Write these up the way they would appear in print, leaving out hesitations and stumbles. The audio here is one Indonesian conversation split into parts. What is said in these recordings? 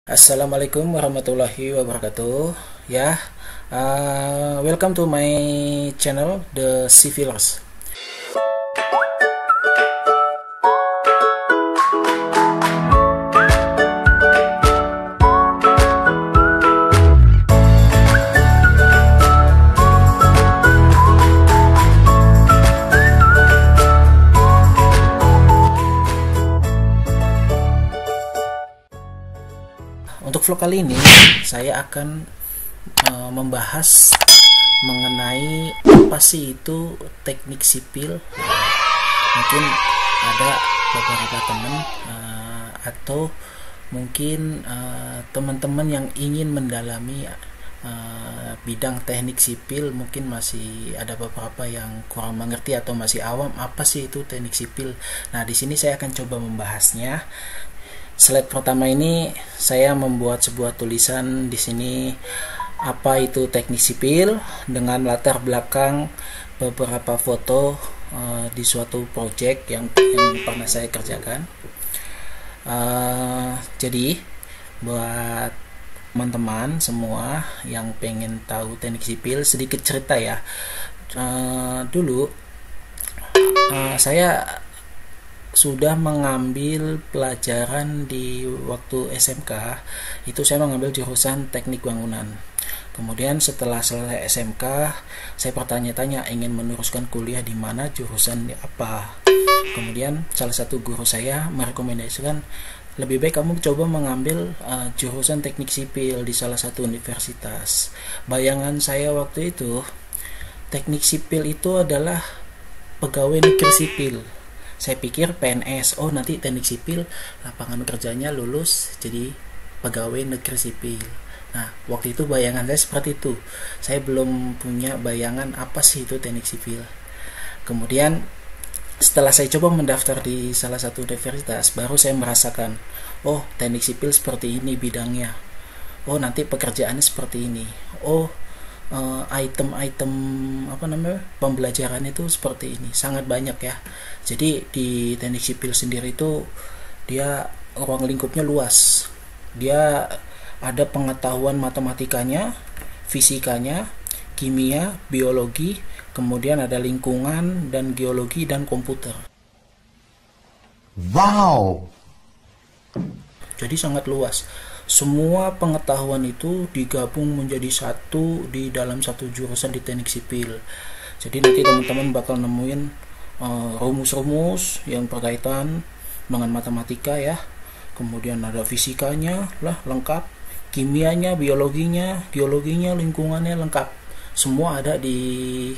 Assalamualaikum warahmatullahi wabarakatuh. Ya, welcome to my channel, The Civilers. Untuk vlog kali ini, saya akan membahas mengenai apa sih itu teknik sipil. Mungkin ada beberapa teman atau mungkin teman-teman yang ingin mendalami bidang teknik sipil, mungkin masih ada beberapa yang kurang mengerti atau masih awam apa sih itu teknik sipil. Nah, di sini saya akan coba membahasnya. Slide pertama ini saya membuat sebuah tulisan di sini apa itu teknik sipil dengan latar belakang beberapa foto di suatu project yang pernah saya kerjakan. Jadi buat teman-teman semua yang pengen tahu teknik sipil, sedikit cerita ya. Dulu saya sudah mengambil pelajaran di waktu SMK, itu saya mengambil jurusan teknik bangunan. Kemudian setelah selesai SMK, saya bertanya-tanya ingin meneruskan kuliah di mana, jurusan apa. Kemudian salah satu guru saya merekomendasikan lebih baik kamu coba mengambil jurusan teknik sipil di salah satu universitas. Bayangan saya waktu itu, teknik sipil itu adalah pegawai negeri sipil. Saya pikir PNS, oh nanti teknik sipil lapangan kerjanya lulus jadi pegawai negeri sipil. Nah, waktu itu bayangan saya seperti itu. Saya belum punya bayangan apa sih itu teknik sipil. Kemudian setelah saya coba mendaftar di salah satu universitas, baru saya merasakan, oh teknik sipil seperti ini bidangnya. Oh nanti pekerjaannya seperti ini. Oh item-item pembelajaran itu seperti ini, sangat banyak ya. Jadi di teknik sipil sendiri itu dia ruang lingkupnya luas. Dia ada pengetahuan matematikanya, fisikanya, kimia, biologi, kemudian ada lingkungan dan geologi dan komputer. Wow. Jadi sangat luas. Semua pengetahuan itu digabung menjadi satu di dalam satu jurusan di teknik sipil. Jadi nanti teman-teman bakal nemuin rumus-rumus yang berkaitan dengan matematika ya. Kemudian ada fisikanya lah lengkap, kimianya, biologinya, geologinya, lingkungannya lengkap. Semua ada di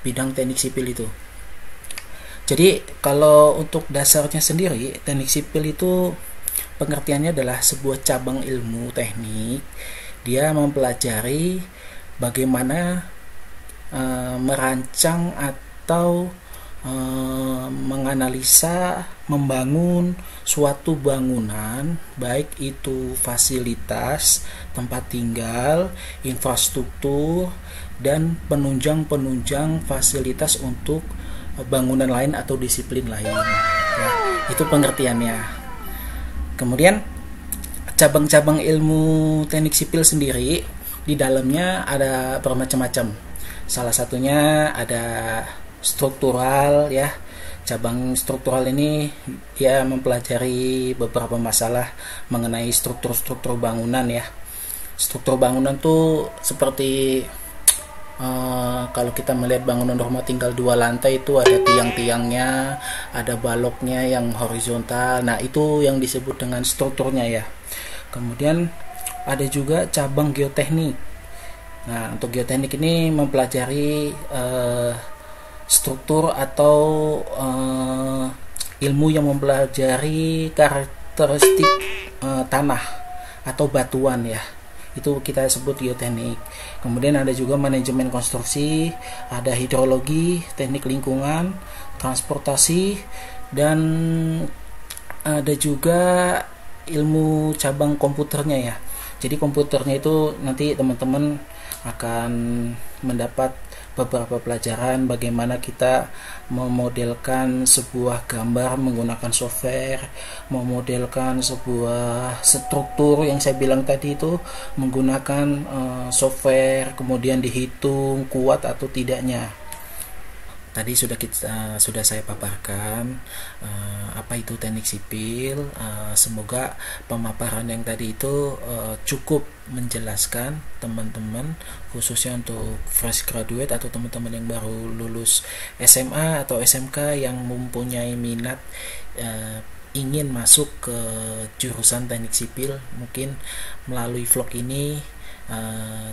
bidang teknik sipil itu. Jadi kalau untuk dasarnya sendiri, teknik sipil itu pengertiannya adalah sebuah cabang ilmu teknik. Dia mempelajari bagaimana merancang atau menganalisa, membangun suatu bangunan, baik itu fasilitas, tempat tinggal, infrastruktur, dan penunjang-penunjang fasilitas untuk bangunan lain atau disiplin lain. Ya, itu pengertiannya. Kemudian cabang-cabang ilmu teknik sipil sendiri di dalamnya ada bermacam-macam. Salah satunya ada struktural ya. Cabang struktural ini dia mempelajari beberapa masalah mengenai struktur-struktur bangunan ya. Struktur bangunan tuh seperti kalau kita melihat bangunan rumah tinggal 2 lantai itu ada tiang-tiangnya, ada baloknya yang horizontal. Nah, itu yang disebut dengan strukturnya ya. Kemudian ada juga cabang geoteknik. Nah, untuk geoteknik ini mempelajari struktur atau ilmu yang mempelajari karakteristik tanah atau batuan ya. Itu kita sebut geoteknik. Kemudian ada juga manajemen konstruksi, ada hidrologi, teknik lingkungan, transportasi, dan ada juga ilmu cabang komputernya ya. Jadi komputernya itu nanti teman-teman akan mendapat beberapa pelajaran bagaimana kita memodelkan sebuah gambar menggunakan software, memodelkan sebuah struktur yang saya bilang tadi itu menggunakan software, kemudian dihitung kuat atau tidaknya. Tadi sudah saya paparkan apa itu teknik sipil. Semoga pemaparan yang tadi itu cukup menjelaskan teman-teman, khususnya untuk fresh graduate atau teman-teman yang baru lulus SMA atau SMK yang mempunyai minat ingin masuk ke jurusan teknik sipil. Mungkin melalui vlog ini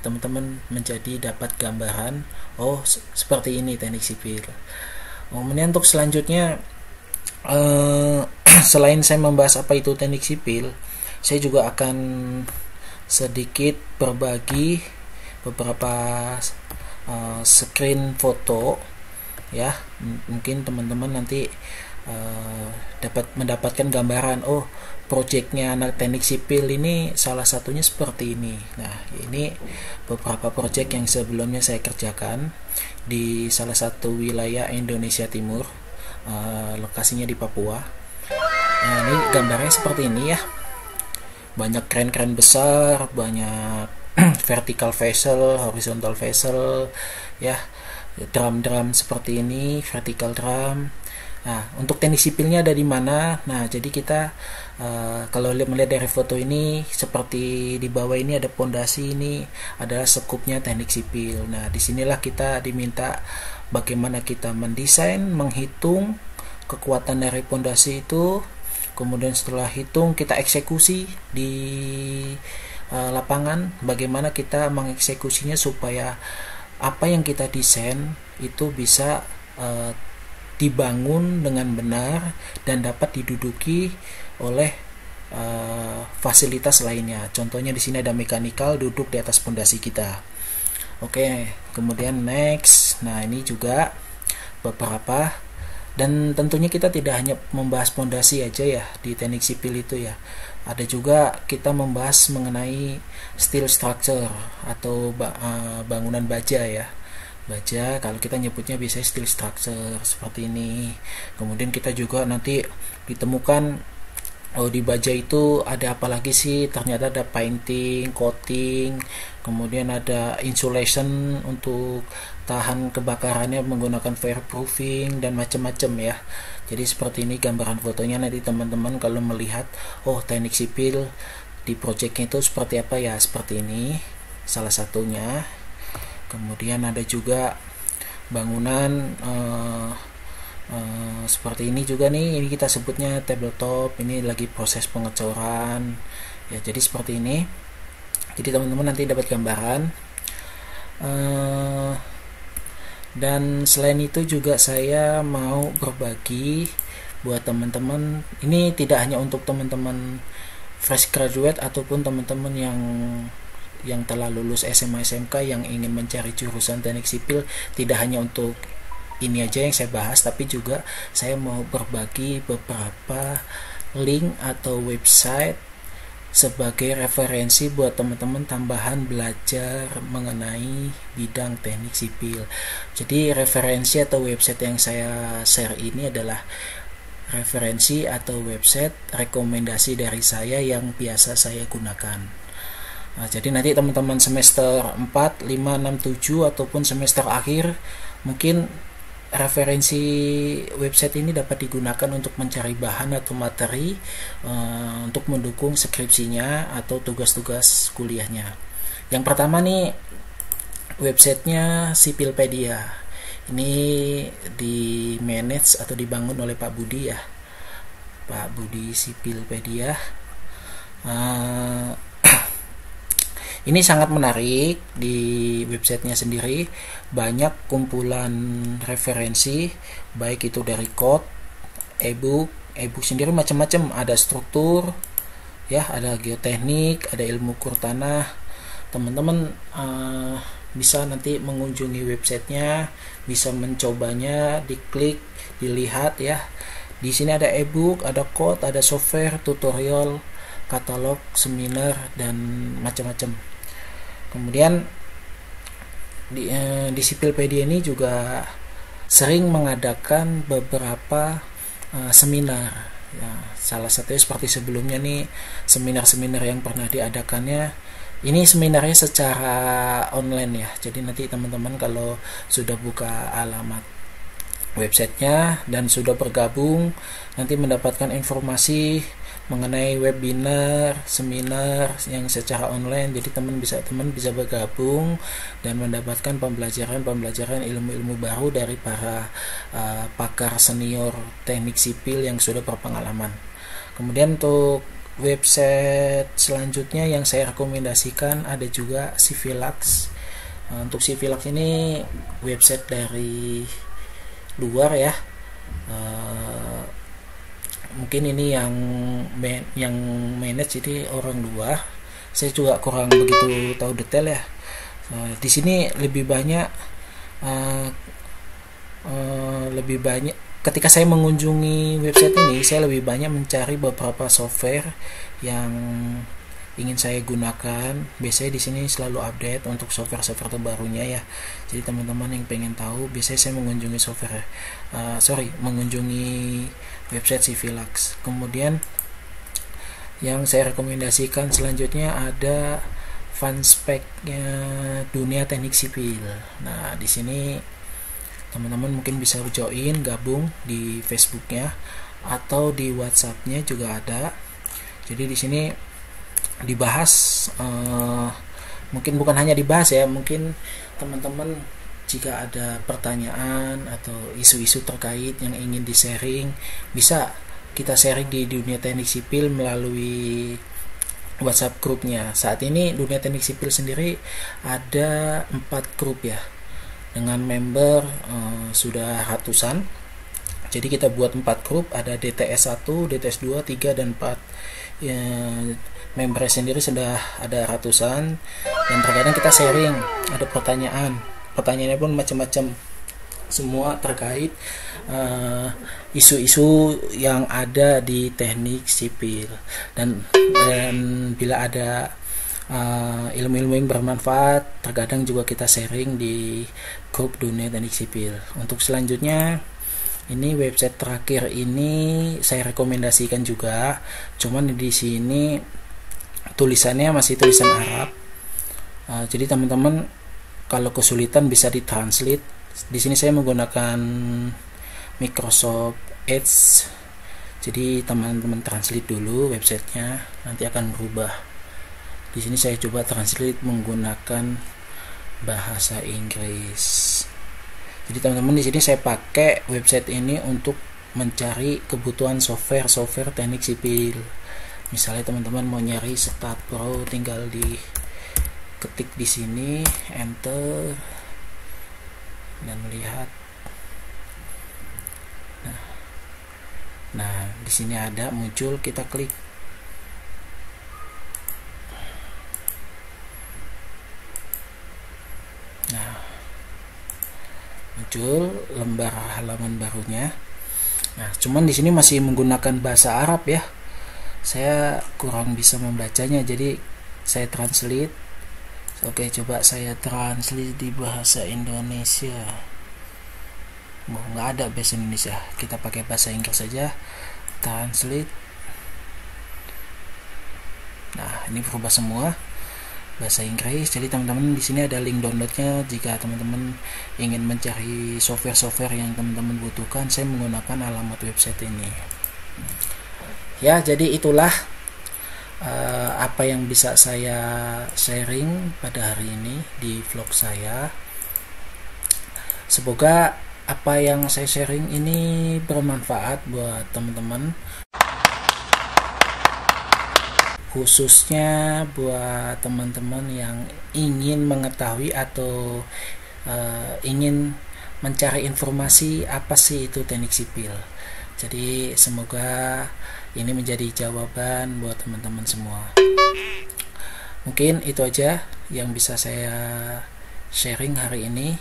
teman-teman menjadi dapat gambaran, oh seperti ini teknik sipil. Kemudian untuk selanjutnya, selain saya membahas apa itu teknik sipil, saya juga akan sedikit berbagi beberapa screen foto ya. Mungkin teman-teman nanti dapat mendapatkan gambaran, oh proyeknya anak teknik sipil ini salah satunya seperti ini. Nah, ini beberapa proyek yang sebelumnya saya kerjakan di salah satu wilayah Indonesia Timur, lokasinya di Papua. Nah, ini gambarnya seperti ini ya. Banyak kren-kren besar, banyak vertical vessel, horizontal vessel ya, drum-drum seperti ini, vertical drum. Nah, untuk teknik sipilnya ada di mana? Nah, jadi kita kalau melihat dari foto ini, seperti di bawah ini ada pondasi, ini adalah sekupnya teknik sipil. Nah, disinilah kita diminta bagaimana kita mendesain, menghitung kekuatan dari pondasi itu, kemudian setelah hitung kita eksekusi di lapangan, bagaimana kita mengeksekusinya supaya apa yang kita desain itu bisa dibangun dengan benar dan dapat diduduki oleh fasilitas lainnya. Contohnya di sini ada mekanikal duduk di atas pondasi kita. Oke, kemudian next. Nah, ini juga beberapa, dan tentunya kita tidak hanya membahas pondasi aja ya di teknik sipil itu ya. Ada juga kita membahas mengenai steel structure atau bangunan baja ya. Baja, kalau kita nyebutnya biasanya steel structure seperti ini. Kemudian kita juga nanti ditemukan, oh di baja itu ada apa lagi sih? Ternyata ada painting, coating, kemudian ada insulation untuk tahan kebakarannya menggunakan fireproofing dan macam-macam ya. Jadi seperti ini gambaran fotonya, nanti teman-teman kalau melihat, oh teknik sipil di projectnya itu seperti apa ya, seperti ini salah satunya. Kemudian ada juga bangunan seperti ini juga nih, ini kita sebutnya tabletop, ini lagi proses pengecoran ya. Jadi seperti ini, jadi teman-teman nanti dapat gambaran. Dan selain itu juga saya mau berbagi buat teman-teman, ini tidak hanya untuk teman-teman fresh graduate ataupun teman-teman yang telah lulus SMA SMK yang ingin mencari jurusan teknik sipil. Tidak hanya untuk ini aja yang saya bahas, tapi juga saya mau berbagi beberapa link atau website sebagai referensi buat teman-teman tambahan belajar mengenai bidang teknik sipil. Jadi referensi atau website yang saya share ini adalah referensi atau website rekomendasi dari saya yang biasa saya gunakan. Nah, jadi nanti teman-teman semester 4, 5, 6, 7 ataupun semester akhir, mungkin referensi website ini dapat digunakan untuk mencari bahan atau materi untuk mendukung skripsinya atau tugas-tugas kuliahnya. Yang pertama nih, websitenya Sipilpedia. Ini di manage atau dibangun oleh Pak Budi ya, Pak Budi Sipilpedia. Ini sangat menarik, di websitenya sendiri banyak kumpulan referensi, baik itu dari code, ebook sendiri macam-macam, ada struktur, ya, ada geoteknik, ada ilmu ukur tanah. Teman-teman bisa nanti mengunjungi websitenya, bisa mencobanya, diklik, dilihat ya. Di sini ada ebook, ada code, ada software, tutorial, katalog, seminar dan macam-macam. Kemudian di Sipilpedia ini juga sering mengadakan beberapa seminar. Ya, salah satunya seperti sebelumnya nih, seminar-seminar yang pernah diadakannya ini seminarnya secara online ya. Jadi nanti teman-teman kalau sudah buka alamat websitenya dan sudah bergabung, nanti mendapatkan informasi mengenai webinar, seminar yang secara online. Jadi teman bisa bergabung dan mendapatkan pembelajaran ilmu-ilmu baru dari para pakar senior teknik sipil yang sudah berpengalaman. Kemudian untuk website selanjutnya yang saya rekomendasikan ada juga Civilax. Untuk Civilax ini website dari luar ya. Mungkin ini yang manage ini orang luar. Saya juga kurang begitu tahu detail ya. Di sini lebih banyak ketika saya mengunjungi website ini, saya lebih banyak mencari beberapa software yang ingin saya gunakan. Biasanya di sini selalu update untuk software-software terbarunya ya. Jadi teman-teman yang pengen tahu, biasanya saya mengunjungi mengunjungi website Civilax. Kemudian yang saya rekomendasikan selanjutnya ada Fanspek-nya Dunia Teknik Sipil. Nah, di sini teman-teman mungkin bisa gabung di Facebooknya atau di WhatsApp-nya juga ada. Jadi di sini dibahas, mungkin bukan hanya dibahas ya, mungkin teman-teman jika ada pertanyaan atau isu-isu terkait yang ingin di-sharing, bisa kita sharing di Dunia Teknik Sipil melalui WhatsApp grupnya. Saat ini Dunia Teknik Sipil sendiri ada 4 grup ya, dengan member sudah ratusan. Jadi kita buat 4 grup, ada DTS 1, DTS 2, 3, dan 4 ya, membernya sendiri sudah ada ratusan. Dan terkadang kita sharing, ada pertanyaannya pun macam-macam, semua terkait isu-isu yang ada di teknik sipil. Dan bila ada ilmu-ilmu yang bermanfaat, terkadang juga kita sharing di grup Dunia Teknik Sipil. Untuk selanjutnya, ini website terakhir ini saya rekomendasikan juga, cuman di sini tulisannya masih tulisan Arab. Jadi teman-teman kalau kesulitan bisa ditranslate. Di sini saya menggunakan Microsoft Edge. Jadi teman-teman translate dulu websitenya, nanti akan berubah. Di sini saya coba translate menggunakan bahasa Inggris. Jadi teman-teman, di sini saya pakai website ini untuk mencari kebutuhan software teknik sipil. Misalnya teman-teman mau nyari StatPro, tinggal ketik di sini, enter, dan lihat. Nah, di sini ada muncul, kita klik. Nah, muncul lembar halaman barunya. Nah, cuman di sini masih menggunakan bahasa Arab ya. Saya kurang bisa membacanya, jadi saya translate. Oke, coba saya translate di bahasa Indonesia. Nggak ada bahasa Indonesia, kita pakai bahasa Inggris saja. Translate. Nah, ini berubah semua bahasa Inggris. Jadi teman-teman, di sini ada link downloadnya. Jika teman-teman ingin mencari software yang teman-teman butuhkan, saya menggunakan alamat website ini. Ya, jadi itulah apa yang bisa saya sharing pada hari ini di vlog saya. Semoga apa yang saya sharing ini bermanfaat buat teman-teman, khususnya buat teman-teman yang ingin mengetahui atau ingin mencari informasi apa sih itu teknik sipil. Jadi semoga ini menjadi jawaban buat teman-teman semua. Mungkin itu aja yang bisa saya sharing hari ini.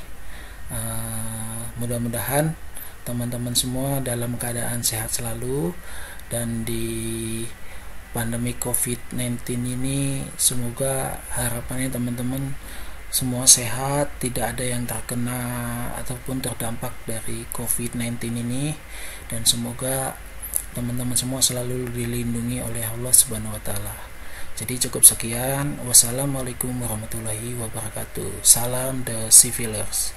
Mudah-mudahan teman-teman semua dalam keadaan sehat selalu, dan di pandemi COVID-19 ini semoga harapannya teman-teman semua sehat, tidak ada yang terkena ataupun terdampak dari COVID-19 ini, dan semoga teman-teman semua selalu dilindungi oleh Allah Subhanahu wa taala. Jadi cukup sekian. Wassalamualaikum warahmatullahi wabarakatuh. Salam The Civilers.